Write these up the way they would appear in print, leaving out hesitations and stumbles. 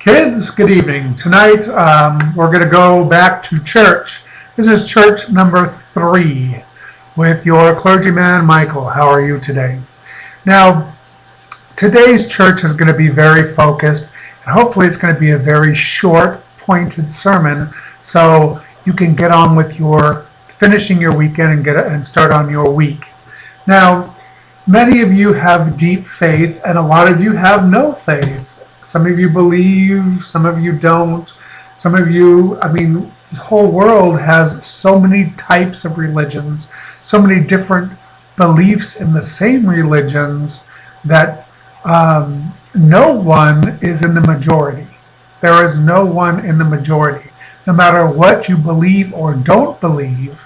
Kids, good evening. Tonight we're going to go back to church. This is church number 3 with your clergyman, Michael. How are you today? Now, today's church is going to be very focused, and hopefully it's going to be a very short, pointed sermon so you can get on with your finishing your weekend and start on your week. Now, many of you have deep faith, and a lot of you have no faith. Some of you believe, some of you don't. Some of you, this whole world has so many types of religions, so many different beliefs in the same religions that no one is in the majority. There is no one in the majority. No matter what you believe or don't believe,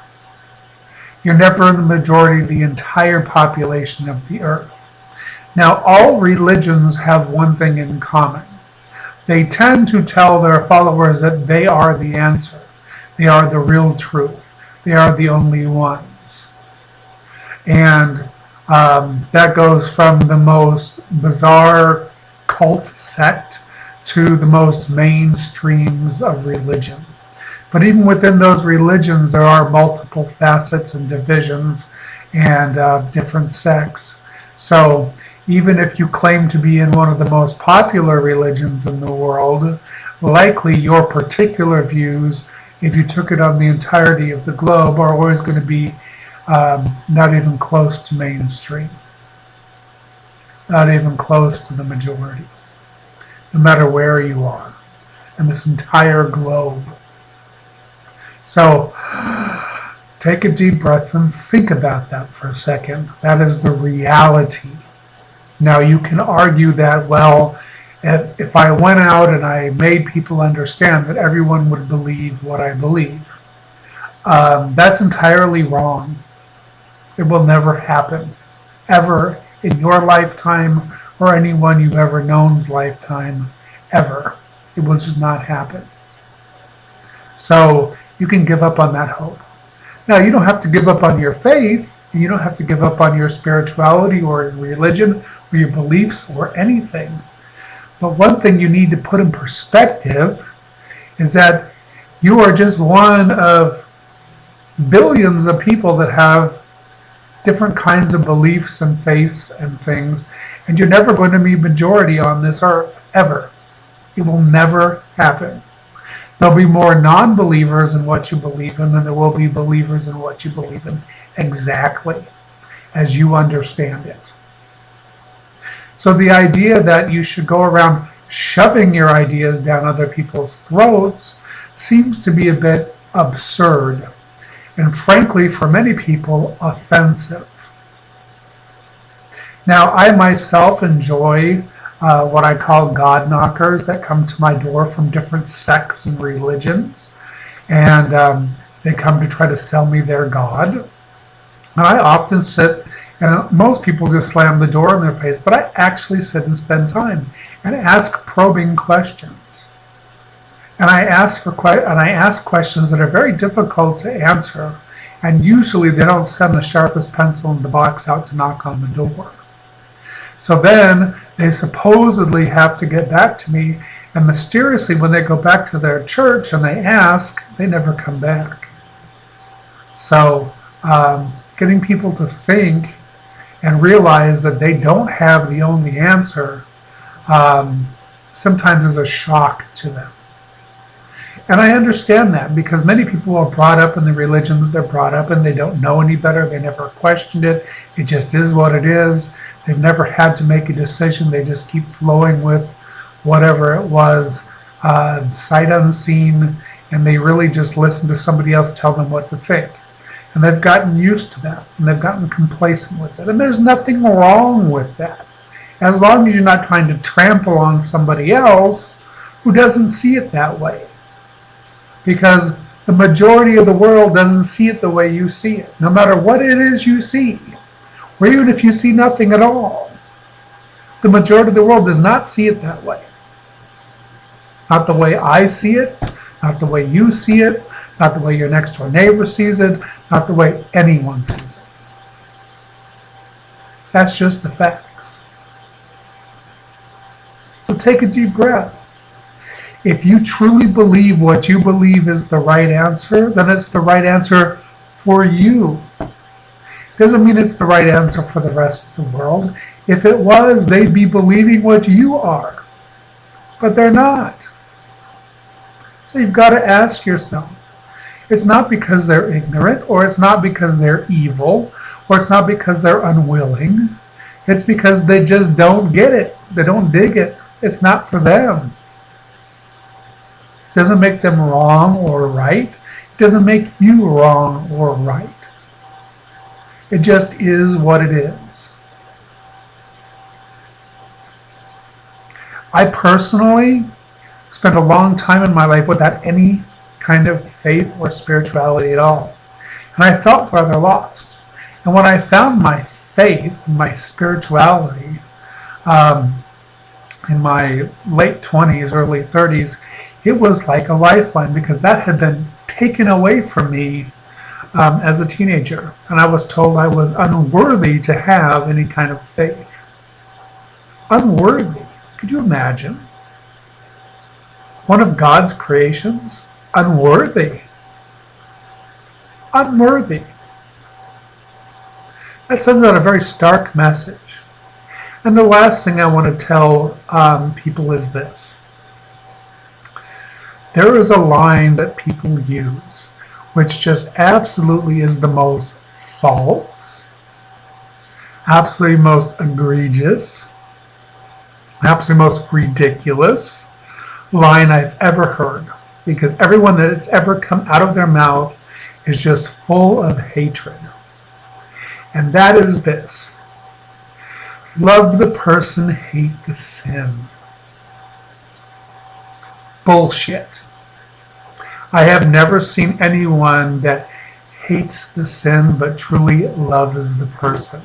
you're never in the majority of the entire population of the earth. Now, all religions have one thing in common. They tend to tell their followers that they are the answer. They are the real truth. They are the only ones. And that goes from the most bizarre cult sect to the most mainstreams of religion. But even within those religions, there are multiple facets and divisions and different sects. So even if you claim to be in one of the most popular religions in the world, likely your particular views, if you took it on the entirety of the globe, are always going to be not even close to mainstream, not even close to the majority, no matter where you are in this entire globe. So take a deep breath and think about that for a second. That is the reality. Now, you can argue that, well, if I went out and I made people understand that everyone would believe what I believe, that's entirely wrong. It will never happen, ever in your lifetime or anyone you've ever known's lifetime, ever. It will just not happen. So you can give up on that hope. Now, you don't have to give up on your faith. You don't have to give up on your spirituality or religion or your beliefs or anything. But one thing you need to put in perspective is that you are just one of billions of people that have different kinds of beliefs and faiths and things, and you're never going to be majority on this earth, ever. It will never happen. There'll be more non-believers in what you believe in than there will be believers in what you believe in, exactly as you understand it. So the idea that you should go around shoving your ideas down other people's throats seems to be a bit absurd, and frankly, for many people, offensive. Now, I myself enjoy what I call God knockers that come to my door from different sects and religions, and they come to try to sell me their God. And I often sit, and most people just slam the door in their face, but I actually sit and spend time and ask probing questions. And I ask questions that are very difficult to answer, and usually they don't send the sharpest pencil in the box out to knock on the door. So then they supposedly have to get back to me, and mysteriously when they go back to their church and they ask, they never come back. So getting people to think and realize that they don't have the only answer sometimes is a shock to them. And I understand that, because many people are brought up in the religion that they're brought up in. They don't know any better. They never questioned it. It just is what it is. They've never had to make a decision. They just keep flowing with whatever it was, sight unseen, and they really just listen to somebody else tell them what to think. And they've gotten used to that, and they've gotten complacent with it. And there's nothing wrong with that, as long as you're not trying to trample on somebody else who doesn't see it that way. Because the majority of the world doesn't see it the way you see it, no matter what it is you see, or even if you see nothing at all. The majority of the world does not see it that way. Not the way I see it, not the way you see it, not the way your next door neighbor sees it, not the way anyone sees it. That's just the facts. So take a deep breath. If you truly believe what you believe is the right answer, then it's the right answer for you. Doesn't mean it's the right answer for the rest of the world. If it was, they'd be believing what you are. But they're not. So you've got to ask yourself. It's not because they're ignorant, or it's not because they're evil, or it's not because they're unwilling. It's because they just don't get it. They don't dig it. It's not for them. It doesn't make them wrong or right. It doesn't make you wrong or right. It just is what it is. I personally spent a long time in my life without any kind of faith or spirituality at all. And I felt rather lost. And when I found my faith, my spirituality, in my late 20s, early 30s, it was like a lifeline, because that had been taken away from me as a teenager. And I was told I was unworthy to have any kind of faith. Unworthy. Could you imagine? One of God's creations? Unworthy. Unworthy. That sends out a very stark message. And the last thing I want to tell people is this. There is a line that people use which just absolutely is the most false, absolutely most egregious, absolutely most ridiculous line I've ever heard. Because everyone that it's ever come out of their mouth is just full of hatred. And that is this. Love the person, hate the sin. Bullshit. I have never seen anyone that hates the sin but truly loves the person.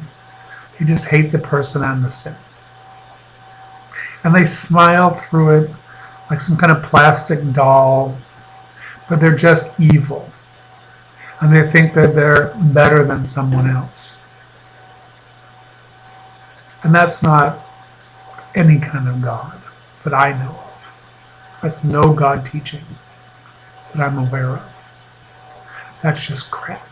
They just hate the person and the sin. And they smile through it like some kind of plastic doll, but they're just evil. And they think that they're better than someone else. And that's not any kind of God that I know of. That's no God teaching that I'm aware of. That's just crap.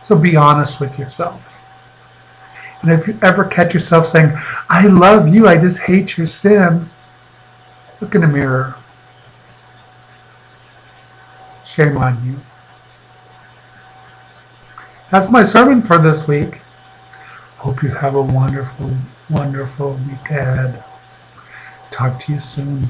So be honest with yourself. And if you ever catch yourself saying, I love you, I just hate your sin, look in the mirror. Shame on you. That's my sermon for this week. Hope you have a wonderful, wonderful week ahead. Talk to you soon.